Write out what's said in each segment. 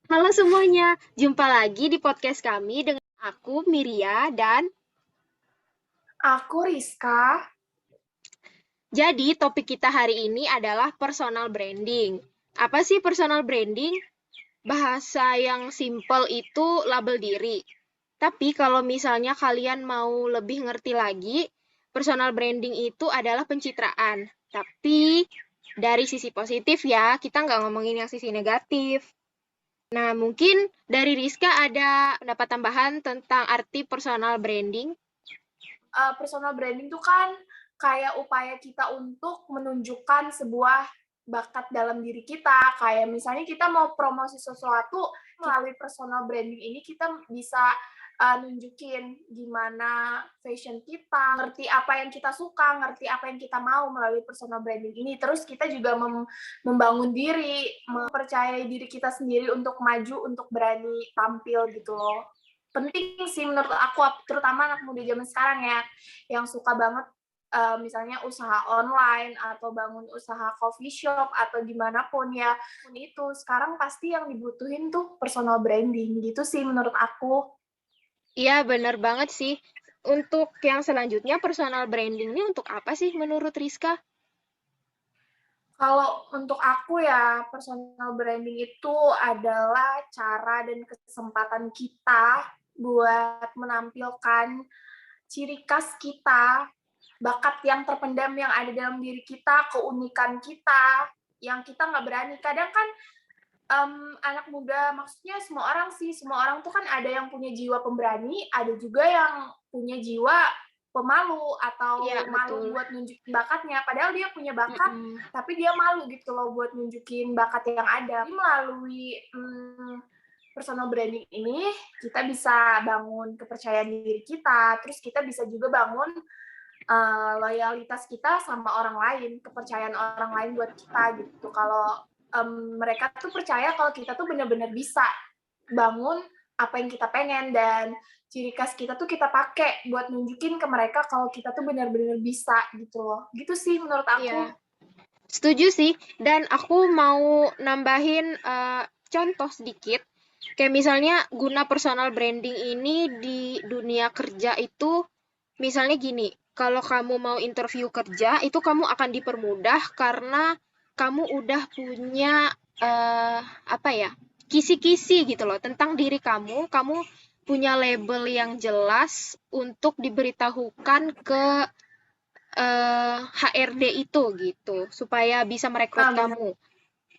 Halo semuanya, jumpa lagi di podcast kami dengan aku, Miria, dan Aku Rizka. jadi topik kita hari ini adalah personal branding. Apa sih personal branding? Bahasa yang simple itu label diri. Tapi kalau misalnya kalian mau lebih ngerti lagi, personal branding itu adalah pencitraan. Tapi dari sisi positif ya, kita nggak ngomongin yang sisi negatif. Nah, mungkin dari Rizka ada pendapat tambahan tentang arti personal branding. Personal branding itu kan kayak upaya kita untuk menunjukkan sebuah bakat dalam diri kita. Kayak misalnya kita mau promosi sesuatu melalui personal branding ini kita bisa nunjukin gimana fashion kita, ngerti apa yang kita suka, ngerti apa yang kita mau melalui personal branding ini. Terus kita juga membangun diri, mempercayai diri kita sendiri untuk maju, untuk berani tampil gitu loh. Penting sih menurut aku, terutama anak muda zaman sekarang ya, yang suka banget misalnya usaha online atau bangun usaha coffee shop atau dimanapun ya, itu sekarang pasti yang dibutuhin tuh personal branding gitu sih menurut aku. Iya, bener banget sih. Untuk yang selanjutnya, personal branding ini untuk apa sih menurut Rizka? Kalau untuk aku ya, personal branding itu adalah cara dan kesempatan kita buat menampilkan ciri khas kita, bakat yang terpendam yang ada dalam diri kita, keunikan kita, yang kita nggak berani. Kadang kan anak muda, maksudnya semua orang sih, semua orang tuh kan ada yang punya jiwa pemberani, ada juga yang punya jiwa pemalu Iya, atau malu betul. buat nunjukin bakatnya. Padahal dia punya bakat, Mm-mm. tapi dia malu gitu loh buat nunjukin bakat yang ada. Jadi melalui personal branding ini, kita bisa bangun kepercayaan diri kita, terus kita bisa juga bangun loyalitas kita sama orang lain, kepercayaan orang lain buat kita gitu. Kalau mereka tuh percaya kalau kita tuh benar-benar bisa bangun apa yang kita pengen dan ciri khas kita tuh kita pakai buat nunjukin ke mereka kalau kita tuh benar-benar bisa gitu loh. Gitu sih menurut aku. Iya, setuju sih. Dan aku mau nambahin contoh sedikit. Kayak misalnya guna personal branding ini di dunia kerja itu, misalnya gini, kalau kamu mau interview kerja, itu kamu akan dipermudah karena kamu udah punya apa ya, kisi-kisi gitu loh tentang diri kamu punya label yang jelas untuk diberitahukan ke HRD itu gitu, supaya bisa merekrut Nah, benar. kamu.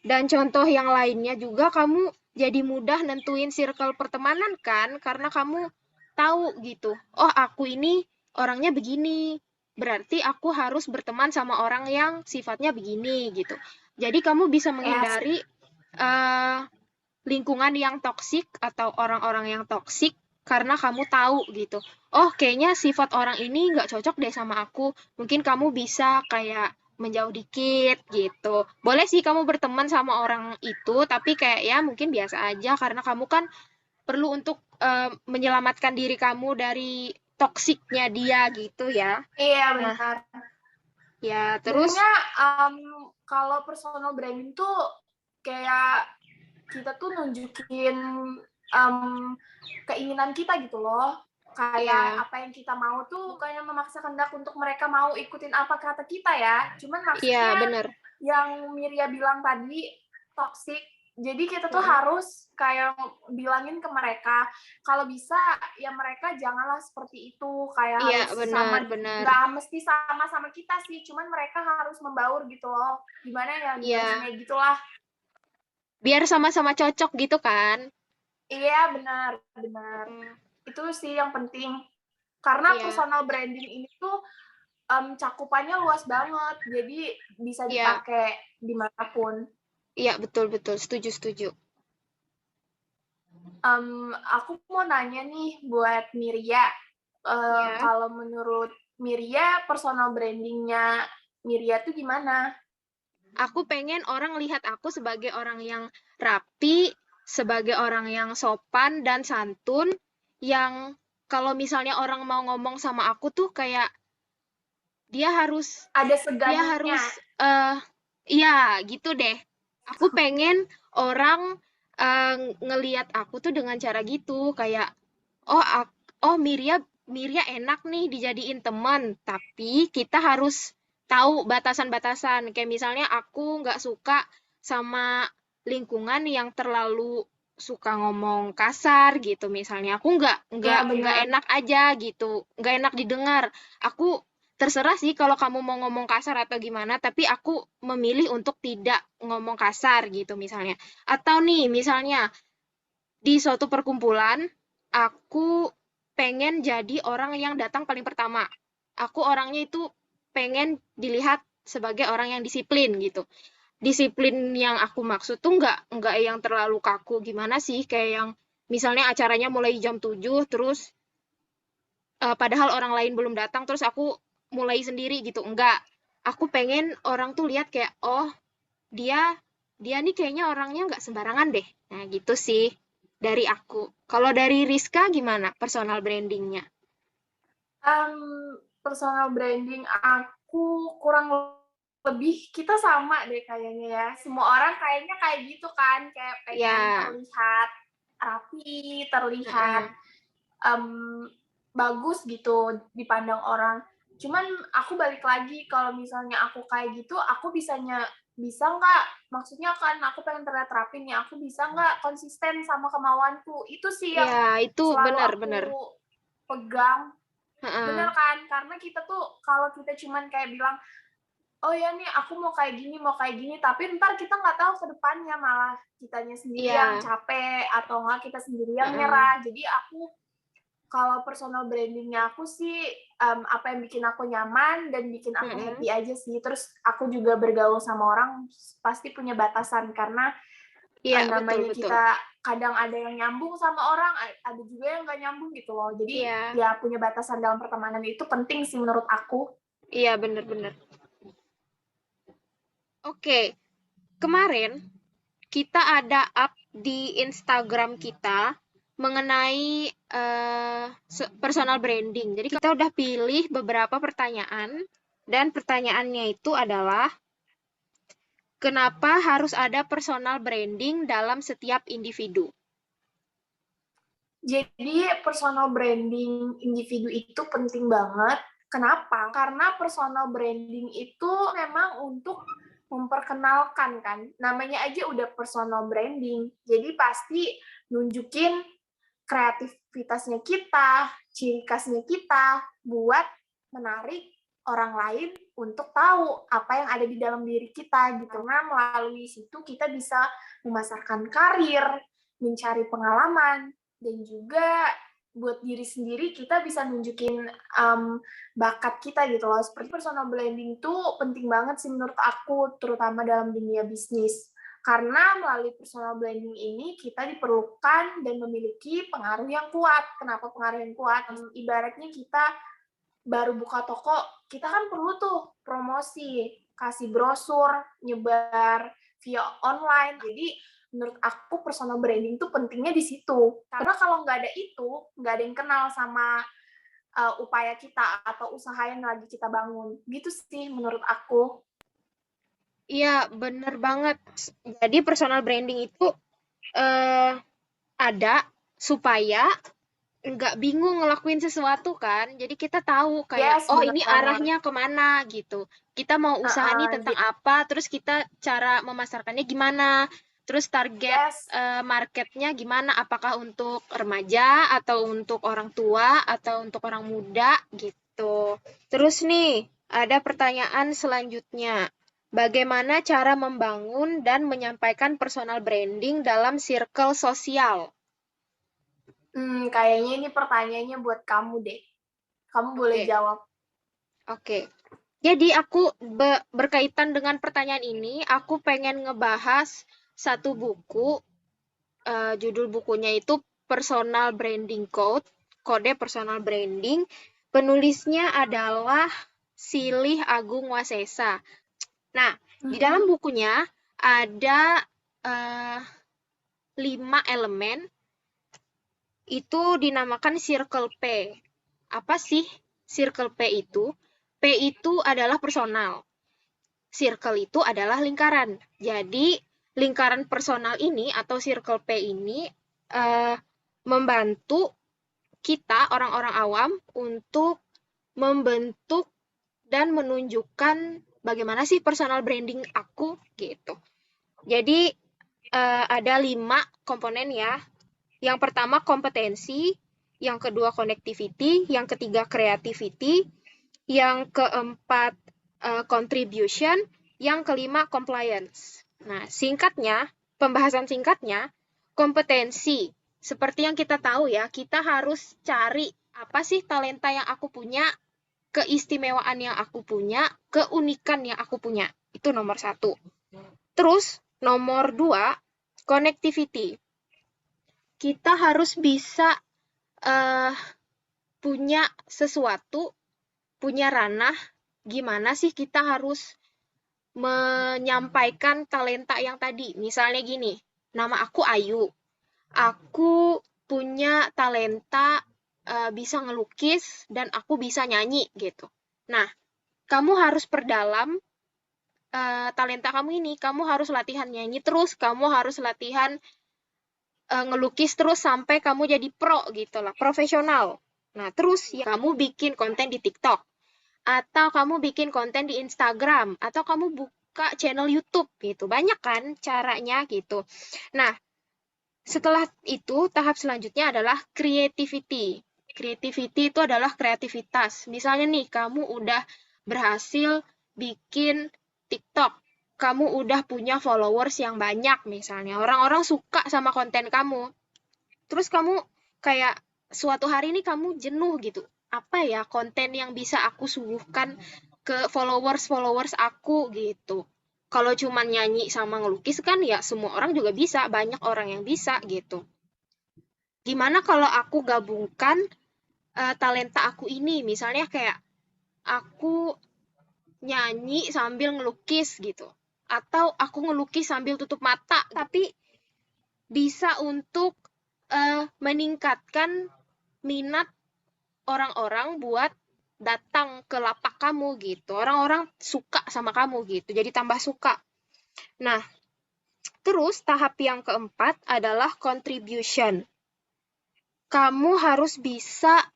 Dan contoh yang lainnya juga kamu jadi mudah nentuin circle pertemanan kan, karena kamu tahu gitu. Oh, aku ini orangnya begini. Berarti aku harus berteman sama orang yang sifatnya begini gitu. Jadi kamu bisa Ya, menghindari eh, lingkungan yang toksik atau orang-orang yang toksik karena kamu tahu gitu. Oh, kayaknya sifat orang ini nggak cocok deh sama aku. Mungkin kamu bisa kayak menjauh dikit gitu. Boleh sih kamu berteman sama orang itu, tapi kayak ya mungkin biasa aja karena kamu kan perlu untuk menyelamatkan diri kamu dari toksiknya dia gitu ya. iya Nah, benar. ya terus Sebenarnya kalau personal branding tuh kayak kita tuh nunjukin keinginan kita gitu loh. Kayak ya, apa yang kita mau tuh bukannya memaksa kehendak untuk mereka mau ikutin apa kata kita ya. Cuman iya maksudnya bener. yang Miria bilang tadi toxic. Jadi kita tuh Mm-mm. harus kayak bilangin ke mereka kalau bisa ya mereka janganlah seperti itu kayak Iya, harus benar, sama, benar. nggak mesti sama-sama kita sih, cuman mereka harus membaur gitu loh. Gimana ya Iya, jelasinnya gitulah. biar sama-sama cocok gitu kan. Iya, benar, benar. Mm, Itu sih yang penting. Karena iya, personal branding ini tuh cakupannya luas banget, jadi bisa iya, dipakai dimanapun. iya, betul, betul. Setuju, setuju. Aku mau nanya nih buat Miria. Iya. Kalau menurut Miria, personal brandingnya Miria tuh gimana? Aku pengen orang lihat aku sebagai orang yang rapi, sebagai orang yang sopan dan santun, yang kalau misalnya orang mau ngomong sama aku tuh kayak dia harus Ada dia segannya. harus iya gitu deh. Aku pengen orang ngelihat aku tuh dengan cara gitu, kayak, oh oh Mirya enak nih dijadiin teman, tapi kita harus tahu batasan-batasan. Kayak misalnya aku nggak suka sama lingkungan yang terlalu suka ngomong kasar gitu misalnya. Aku Ya, nggak benar. enak aja gitu, nggak enak didengar. Aku terserah sih kalau kamu mau ngomong kasar atau gimana, tapi aku memilih untuk tidak ngomong kasar gitu misalnya. Atau nih, misalnya di suatu perkumpulan, aku pengen jadi orang yang datang paling pertama. Aku orangnya itu pengen dilihat sebagai orang yang disiplin gitu. Disiplin yang aku maksud tuh nggak yang terlalu kaku gimana sih, kayak yang misalnya acaranya mulai jam 7, terus padahal orang lain belum datang, terus aku mulai sendiri gitu. Enggak. Aku pengen orang tuh lihat kayak, oh dia dia nih kayaknya orangnya nggak sembarangan deh. Nah, gitu sih dari aku. Kalau dari Rizka gimana personal brandingnya? Personal branding aku kurang lebih kita sama deh kayaknya ya. Semua orang kayaknya kayak gitu kan, kayak pengen Ya, terlihat rapi, terlihat heeh. um, bagus gitu dipandang orang. Cuman aku balik lagi kalau misalnya aku kayak gitu, aku bisa nggak? Maksudnya kan aku pengen terlihat rapi nih, aku bisa nggak konsisten sama kemauanku? Itu sih yang Ya, itu selalu aku benar-benar. pegang. Heeh. Bener kan? Karena kita tuh kalau kita cuman kayak bilang, oh ya nih aku mau kayak gini, tapi ntar kita nggak tahu ke depannya malah kitanya sendiri yang Iya, capek atau nggak kita sendiri yang heeh. nyerah. Jadi aku kalau personal brandingnya aku sih apa yang bikin aku nyaman dan bikin aku Heeh. happy aja sih. Terus aku juga bergaul sama orang pasti punya batasan karena Iya, betul namanya betul. kita kadang ada yang nyambung sama orang, ada juga yang nggak nyambung gitu loh. Jadi Iya, ya punya batasan dalam pertemanan itu penting sih menurut aku. iya benar-benar. Oke, kemarin kita ada up di Instagram kita mengenai personal branding. Jadi kita udah pilih beberapa pertanyaan dan pertanyaannya itu adalah kenapa harus ada personal branding dalam setiap individu? Jadi personal branding individu itu penting banget. Kenapa? Karena personal branding itu memang untuk memperkenalkan kan. Namanya aja udah personal branding. Jadi pasti nunjukin kreativitasnya kita, ciri khasnya kita buat menarik orang lain untuk tahu apa yang ada di dalam diri kita gitu. Karena melalui situ kita bisa memasarkan karir, mencari pengalaman, dan juga buat diri sendiri kita bisa nunjukin bakat kita gitu loh. Seperti personal branding tuh penting banget sih menurut aku, terutama dalam dunia bisnis. Karena melalui personal branding ini kita diperlukan dan memiliki pengaruh yang kuat. Kenapa pengaruh yang kuat? Ibaratnya kita baru buka toko, kita kan perlu tuh promosi, kasih brosur, nyebar via online. Jadi menurut aku personal branding tuh pentingnya di situ. Karena kalau nggak ada itu, nggak ada yang kenal sama upaya kita atau usaha yang lagi kita bangun. Gitu sih menurut aku. Iya, bener banget. Jadi personal branding itu eh, ada supaya nggak bingung ngelakuin sesuatu kan. Jadi kita tahu kayak, Yes, oh bener ini banget. arahnya kemana gitu. Kita mau usaha nih tentang apa, terus kita cara memasarkannya gimana. Terus target Yes. marketnya gimana, apakah untuk remaja, atau untuk orang tua, atau untuk orang muda gitu. Terus nih, ada pertanyaan selanjutnya. Bagaimana cara membangun dan menyampaikan personal branding dalam circle sosial? Kayaknya ini pertanyaannya buat kamu deh. Kamu boleh Oke. jawab. Oke, jadi aku berkaitan dengan pertanyaan ini, aku pengen ngebahas satu buku, judul bukunya itu Personal Branding Code, Kode Personal Branding. Penulisnya adalah Silih Agung Wasesa. Nah, di dalam bukunya ada eh, 5 elemen, itu dinamakan Circle P. Apa sih Circle P itu? P itu adalah personal. Circle itu adalah lingkaran. Jadi, lingkaran personal ini atau Circle P ini membantu kita orang-orang awam untuk membentuk dan menunjukkan bagaimana sih personal branding aku gitu. Jadi ada 5 komponen ya. Yang pertama kompetensi, yang kedua connectivity, yang ketiga creativity, yang keempat contribution, yang kelima compliance. Nah, singkatnya, pembahasan singkatnya, kompetensi. Seperti yang kita tahu ya, kita harus cari apa sih talenta yang aku punya, keistimewaan yang aku punya, keunikan yang aku punya. Itu nomor 1. Terus, nomor 2, connectivity. Kita harus bisa punya sesuatu, punya ranah, gimana sih kita harus menyampaikan talenta yang tadi. Misalnya gini, nama aku Ayu. Aku punya talenta bisa ngelukis dan aku bisa nyanyi gitu. Nah, kamu harus perdalam talenta kamu ini. Kamu harus latihan nyanyi terus, kamu harus latihan ngelukis terus sampai kamu jadi pro gitu lah, profesional. Nah, terus ya kamu bikin konten di TikTok, atau kamu bikin konten di Instagram, atau kamu buka channel YouTube gitu. Banyak kan caranya gitu. Nah, setelah itu tahap selanjutnya adalah creativity. Creativity itu adalah kreativitas. Misalnya nih, kamu udah berhasil bikin TikTok, kamu udah punya followers yang banyak misalnya. Orang-orang suka sama konten kamu. Terus kamu kayak suatu hari ini kamu jenuh gitu. Apa ya konten yang bisa aku suguhkan ke followers-followers aku gitu. Kalau cuma nyanyi sama ngelukis kan ya semua orang juga bisa, banyak orang yang bisa gitu. Gimana kalau aku gabungkan talenta aku ini, misalnya kayak aku nyanyi sambil ngelukis gitu. Atau aku ngelukis sambil tutup mata, tapi bisa untuk meningkatkan minat orang-orang buat datang ke lapak kamu gitu. Orang-orang suka sama kamu gitu, jadi tambah suka. Nah, terus tahap yang keempat adalah contribution. Kamu harus bisa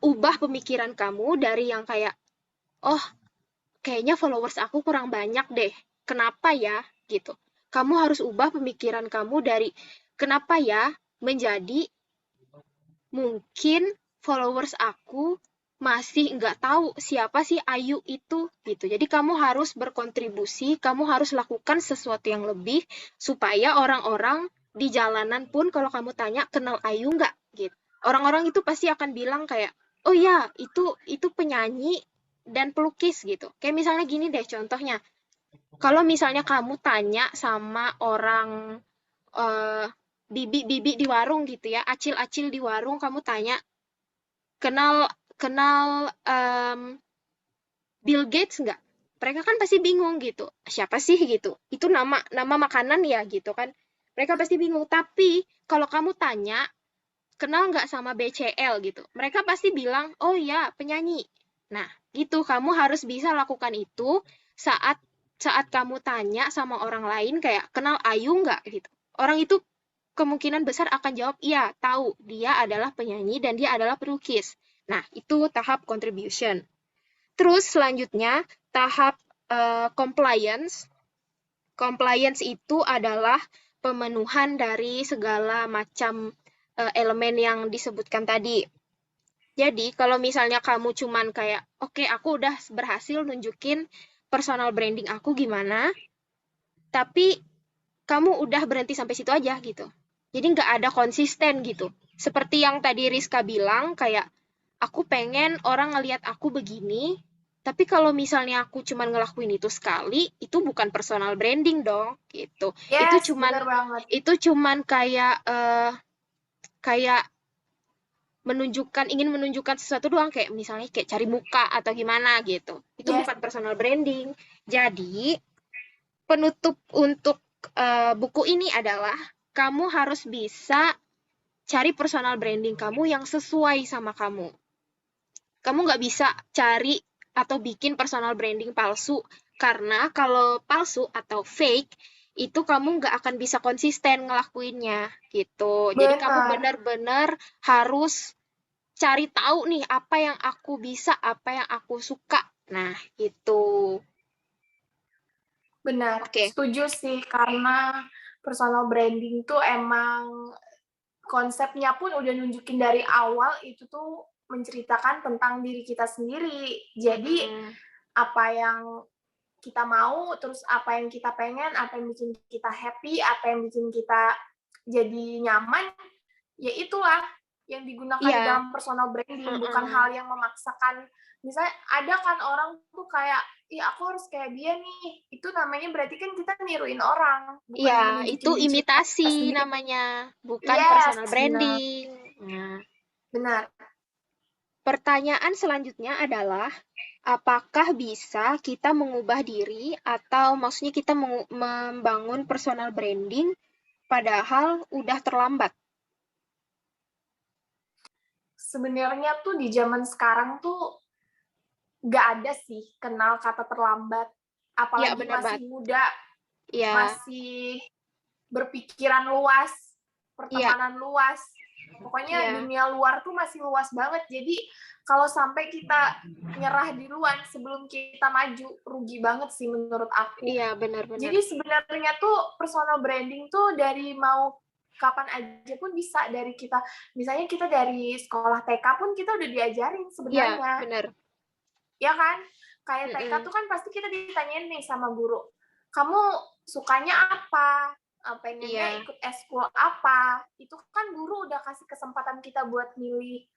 ubah pemikiran kamu dari yang kayak, oh kayaknya followers aku kurang banyak deh. Kenapa ya? Gitu. Kamu harus ubah pemikiran kamu dari kenapa ya menjadi mungkin followers aku masih nggak tahu siapa sih Ayu itu gitu. Jadi kamu harus berkontribusi, kamu harus lakukan sesuatu yang lebih supaya orang-orang di jalanan pun kalau kamu tanya kenal Ayu nggak gitu. Orang-orang itu pasti akan bilang kayak, oh ya itu penyanyi dan pelukis gitu. Kayak misalnya gini deh contohnya. Kalau misalnya kamu tanya sama orang eh, bibi-bibi di warung gitu ya, acil-acil di warung kamu tanya, kenal kenal Bill Gates nggak? Mereka kan pasti bingung gitu. Siapa sih gitu? Itu nama nama makanan ya gitu kan. Mereka pasti bingung. Tapi kalau kamu tanya, kenal nggak sama BCL gitu? Mereka pasti bilang, oh ya penyanyi. Nah gitu, kamu harus bisa lakukan itu saat saat kamu tanya sama orang lain kayak kenal Ayu nggak gitu. Orang itu kemungkinan besar akan jawab iya, tahu dia adalah penyanyi dan dia adalah pelukis. Nah, itu tahap contribution. Terus selanjutnya tahap compliance. Compliance itu adalah pemenuhan dari segala macam elemen yang disebutkan tadi. Jadi kalau misalnya kamu cuman kayak, oke aku udah berhasil nunjukin personal branding aku gimana, tapi kamu udah berhenti sampai situ aja gitu. Jadi nggak ada konsisten gitu. Seperti yang tadi Rizka bilang, kayak aku pengen orang ngelihat aku begini, tapi kalau misalnya aku cuman ngelakuin itu sekali, itu bukan personal branding dong, gitu. Yes, bener banget. Itu cuman kayak kayak ingin menunjukkan sesuatu doang kayak misalnya kayak cari muka atau gimana gitu. Itu Yes. bukan personal branding. Jadi penutup untuk buku ini adalah kamu harus bisa cari personal branding kamu yang sesuai sama kamu. Kamu nggak bisa cari atau bikin personal branding palsu Karena kalau palsu atau fake, itu kamu nggak akan bisa konsisten ngelakuinnya gitu. Jadi kamu Benar, benar-benar harus cari tahu nih apa yang aku bisa, apa yang aku suka. Nah, itu. benar. Oke. Setuju sih, karena personal branding tuh emang konsepnya pun udah nunjukin dari awal itu tuh menceritakan tentang diri kita sendiri. Jadi Mm-mm. apa yang kita mau, terus apa yang kita pengen, apa yang bikin kita happy, apa yang bikin kita jadi nyaman, ya itulah yang digunakan di Iya. dalam personal branding, bukan Mm-mm. hal yang memaksakan. Misalnya ada kan orang tuh kayak, ih aku harus kayak dia nih, itu namanya berarti kan kita niruin orang, bukan Iya, yang itu menunjukin diri imitasi kita sendiri. namanya, bukan Yes, personal benar, branding. Nah, benar. pertanyaan selanjutnya adalah, apakah bisa kita mengubah diri atau maksudnya kita membangun personal branding padahal udah terlambat? Sebenarnya tuh di zaman sekarang tuh nggak ada sih kenal kata terlambat, Iya, apalagi benar masih banget. muda, Iya, masih berpikiran luas, iya, pertemanan luas. Pokoknya iya, dunia luar tuh masih luas banget. Jadi kalau sampai kita nyerah di luar sebelum kita maju, rugi banget sih menurut aku. iya, benar-benar. Jadi sebenarnya tuh personal branding tuh dari mau kapan aja pun bisa, dari kita misalnya kita dari sekolah TK pun kita udah diajarin Iya, sebenarnya, benar. ya kan? Kayak TK Mm-mm. tuh kan pasti kita ditanyain nih sama guru, kamu sukanya apa? Pengennya Iya, ikut eskul apa? Itu kan guru udah kasih kesempatan kita buat milih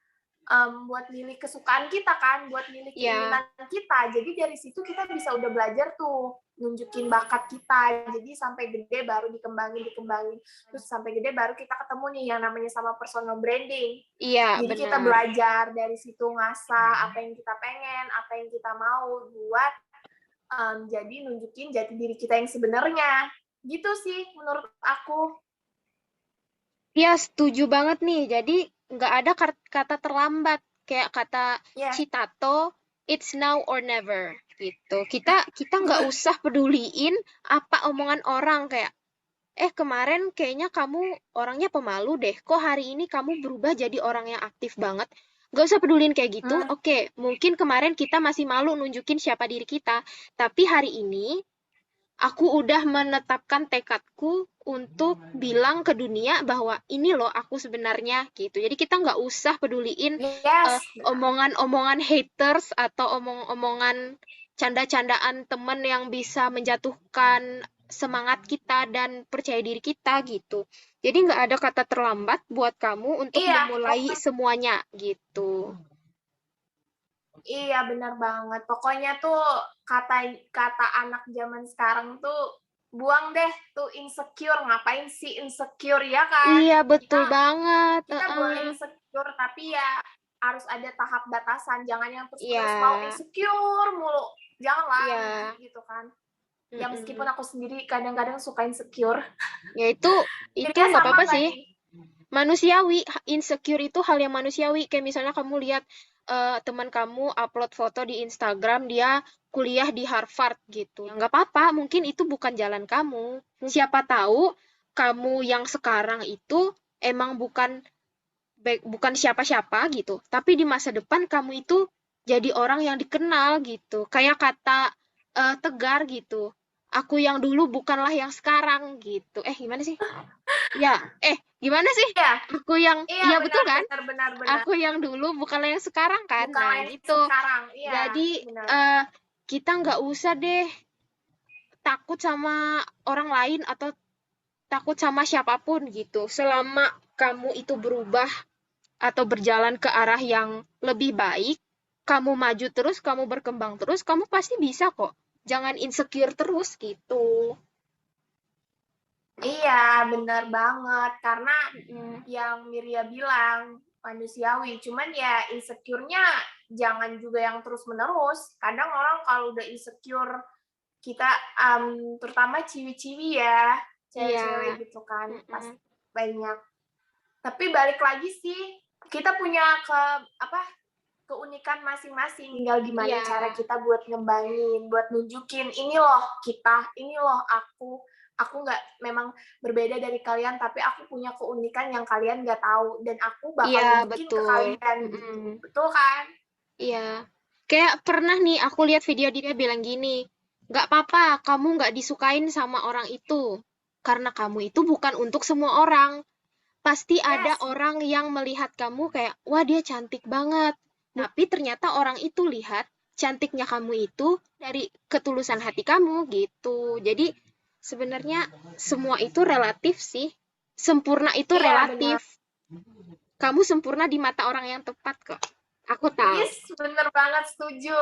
kesukaan kita kan, buat milih iya, keinginan kita. Jadi dari situ kita bisa udah belajar tuh nunjukin bakat kita. Jadi sampai gede baru dikembangin. Terus sampai gede baru kita ketemu nih yang namanya sama personal branding. iya, Jadi kita benar. belajar dari situ, ngasah apa yang kita pengen, apa yang kita mau buat jadi nunjukin jati diri kita yang sebenarnya. Gitu sih menurut aku. Iya, setuju banget nih. Jadi, nggak ada kata terlambat. Kayak kata Ya, Citato, it's now or never. Gitu. Kita nggak usah peduliin apa omongan orang. Kayak, kemarin kayaknya kamu orangnya pemalu deh. Kok hari ini kamu berubah jadi orang yang aktif banget? Nggak usah pedulin kayak gitu. hmm, Oke, mungkin kemarin kita masih malu nunjukin siapa diri kita. Tapi hari ini aku udah menetapkan tekadku untuk bilang ke dunia bahwa ini loh aku sebenarnya gitu. Jadi kita nggak usah peduliin yes, omongan-omongan haters atau omong-omongan canda-candaan temen yang bisa menjatuhkan semangat kita dan percaya diri kita gitu. Jadi nggak ada kata terlambat buat kamu untuk iya, memulai semuanya gitu. iya benar banget. Pokoknya tuh kata kata anak zaman sekarang tuh buang deh tuh insecure. Ngapain sih insecure ya kan? Iya Kita betul banget. kita boleh insecure tapi ya harus ada tahap batasan. Jangan yang Iya, terus mau insecure mulu. Janganlah iya. rugi gitu kan. Ya meskipun Mm-mm. aku sendiri kadang-kadang suka insecure. Ya itu Kayaknya nggak sama apa-apa nggak sih. nih? Manusiawi, insecure itu hal yang manusiawi. Kayak misalnya kamu lihat teman kamu upload foto di Instagram dia kuliah di Harvard gitu. Ya nggak apa-apa, mungkin itu bukan jalan kamu. Siapa tahu kamu yang sekarang itu emang bukan siapa-siapa gitu. Tapi di masa depan kamu itu jadi orang yang dikenal gitu. Kayak kata Tegar gitu. Aku yang dulu bukanlah yang sekarang gitu. Gimana sih? Ya, gimana sih? Iya, Aku yang, iya iya betul benar kan? benar benar benar. Aku yang dulu bukanlah yang sekarang kan? Bukan Nah, yang gitu. sekarang. Iya, Jadi, benar. kita nggak usah deh takut sama orang lain atau takut sama siapapun gitu. Selama kamu itu berubah atau berjalan ke arah yang lebih baik, kamu maju terus, kamu berkembang terus, kamu pasti bisa kok. Jangan insecure terus gitu. Iya, benar banget. Karena Mm-mm. yang Miria bilang manusiawi. Cuman ya insecure-nya jangan juga yang terus-menerus. Kadang orang kalau udah insecure, kita terutama ciwi-ciwi ya, Iya. cewek-cewek gitu kan, pas Mm-mm. banyak. Tapi balik lagi sih, kita punya apa? keunikan masing-masing. Tinggal gimana Iya. cara kita buat ngembangin, buat nunjukin ini loh kita, ini loh aku. Aku nggak memang berbeda dari kalian, tapi aku punya keunikan yang kalian nggak tahu dan aku bakal Iya, nunjukin ke betul. kalian gitu. Betul kan? Iya. Kayak pernah nih aku lihat video dia bilang gini, nggak apa-apa, kamu nggak disukain sama orang itu. Karena kamu itu bukan untuk semua orang. Pasti ada Yes. orang yang melihat kamu kayak, wah dia cantik banget. Tapi ternyata orang itu lihat cantiknya kamu itu dari ketulusan hati kamu gitu. Jadi sebenarnya semua itu relatif sih. Sempurna itu Iya, benar. relatif. Kamu sempurna di mata orang yang tepat kok. Aku tahu. Yes, bener banget, setuju.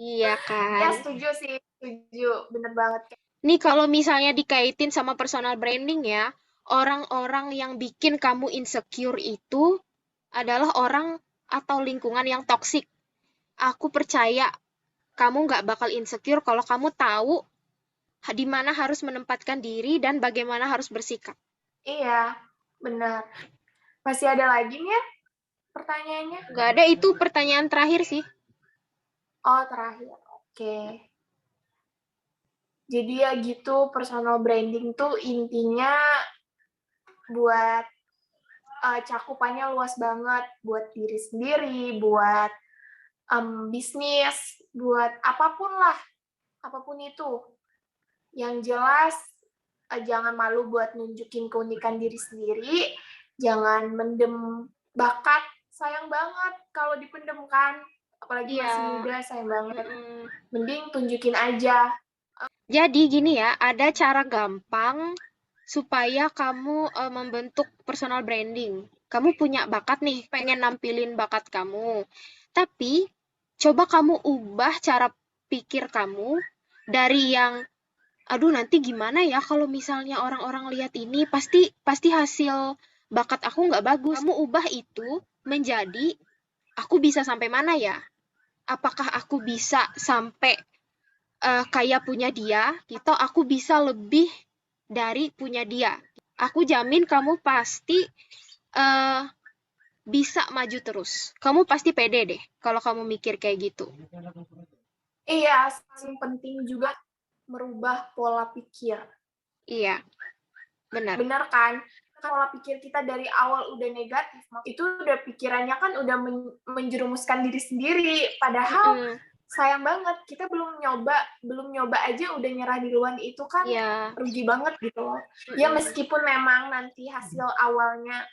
Iya kan? Ya, setuju sih, setuju. Bener banget. Nih kalau misalnya dikaitin sama personal branding ya, orang-orang yang bikin kamu insecure itu adalah orang atau lingkungan yang toksik. Aku percaya kamu nggak bakal insecure kalau kamu tahu di mana harus menempatkan diri dan bagaimana harus bersikap. Iya, benar. Masih ada lagi nih ya pertanyaannya? Nggak ada, itu pertanyaan terakhir sih. Oh, terakhir. Oke. Jadi ya gitu, personal branding tuh intinya buat cakupannya luas banget, buat diri sendiri, buat bisnis, buat apapun lah, apapun itu. Yang jelas, jangan malu buat nunjukin keunikan diri sendiri, jangan mendem bakat, sayang banget kalau dipendem kan, apalagi masih Iya. muda, sayang banget. Mm-mm. Mending tunjukin aja. Jadi gini ya, ada cara gampang supaya kamu membentuk personal branding. Kamu punya bakat nih, pengen nampilin bakat kamu. Tapi coba kamu ubah cara pikir kamu dari yang aduh nanti gimana ya kalau misalnya orang-orang lihat ini pasti pasti hasil bakat aku nggak bagus. Kamu ubah itu menjadi aku bisa sampai mana ya? Apakah aku bisa sampai kayak punya dia, gitu, aku bisa lebih dari punya dia. Aku jamin kamu pasti uh, bisa maju terus. Kamu pasti pede deh kalau kamu mikir kayak gitu. Iya, yang penting juga merubah pola pikir. Iya, benar. Benar kan? Pola pikir kita dari awal udah negatif, itu udah pikirannya kan udah menjerumuskan diri sendiri. Padahal Mm-mm. sayang banget kita belum nyoba aja udah nyerah di duluan, itu kan Iya. rugi banget gitu loh. Ya Mm-mm. meskipun memang nanti hasil awalnya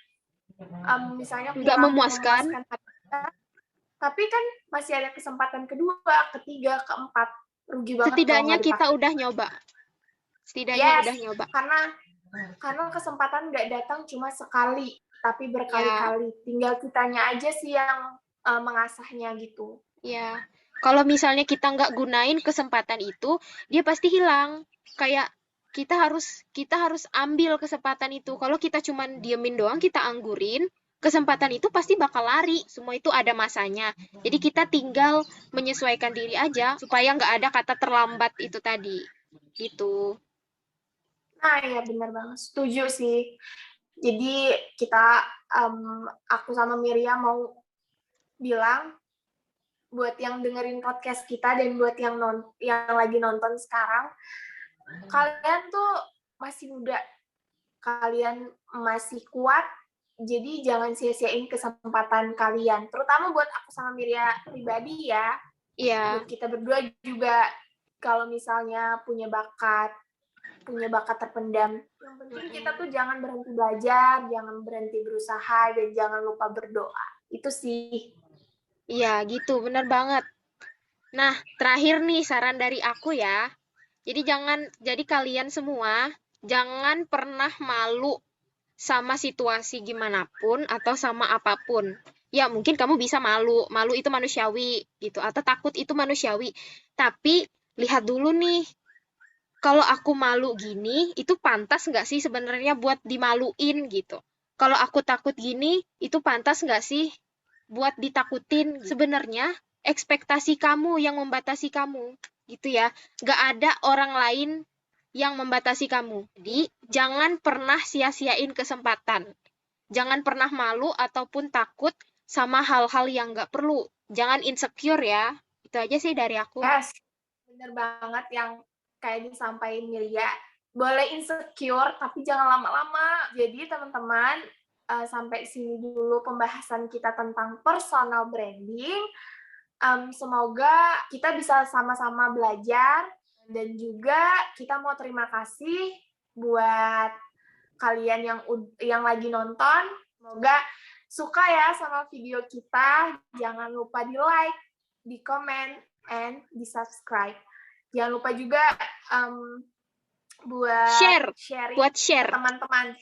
misalnya Nggak kurang memuaskan. memuaskan kita, tapi kan masih ada kesempatan kedua, ketiga, keempat. Rugi banget kalau Setidaknya nggak kita dipakai. udah nyoba. Setidaknya Yes, udah nyoba. karena kesempatan nggak datang cuma sekali, tapi Ya, berkali-kali. Tinggal kitanya aja sih yang mengasahnya gitu. ya. Kalau misalnya kita nggak gunain kesempatan itu, dia pasti hilang. Kayak kita harus ambil kesempatan itu. Kalau kita cuman diemin doang, kita anggurin, kesempatan itu pasti bakal lari. Semua itu ada masanya. Jadi kita tinggal menyesuaikan diri aja supaya nggak ada kata terlambat itu tadi. Gitu. Nah, ya benar banget. Setuju sih. Jadi kita, aku sama Miriam mau bilang buat yang dengerin podcast kita dan buat yang lagi nonton sekarang, kalian tuh masih muda, kalian masih kuat, jadi jangan sia-siain kesempatan kalian. Terutama buat aku sama Miriam pribadi ya, Iya. buat kita berdua juga, kalau misalnya punya bakat terpendam. Yang penting kita tuh jangan berhenti belajar, jangan berhenti berusaha, dan jangan lupa berdoa. Itu sih. Iya, gitu. Bener banget. Nah, terakhir nih saran dari aku ya. Jadi kalian semua jangan pernah malu sama situasi gimana pun atau sama apapun. Ya, mungkin kamu bisa malu. Malu itu manusiawi gitu atau takut itu manusiawi. Tapi lihat dulu nih, kalau aku malu gini, itu pantas nggak sih sebenarnya buat dimaluin gitu. Kalau aku takut gini, itu pantas nggak sih buat ditakutin? Sebenarnya ekspektasi kamu yang membatasi kamu, gitu ya. Nggak ada orang lain yang membatasi kamu. Jadi, jangan pernah sia-siain kesempatan. Jangan pernah malu ataupun takut sama hal-hal yang nggak perlu. Jangan insecure ya. Itu aja sih dari aku. Yes, bener banget yang kayak disampaikan Milia. Boleh insecure, tapi jangan lama-lama. Jadi teman-teman, sampai sini dulu pembahasan kita tentang personal branding. Semoga kita bisa sama-sama belajar, dan juga kita mau terima kasih buat kalian yang lagi nonton. Semoga suka ya sama video kita. Jangan lupa di like, di comment, and di subscribe. Jangan lupa juga buat sharing Buat ke share. teman-teman.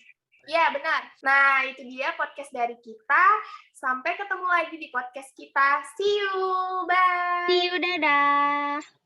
Ya, benar. Nah, itu dia podcast dari kita. Sampai ketemu lagi di podcast kita. See you. Bye. See you, dadah.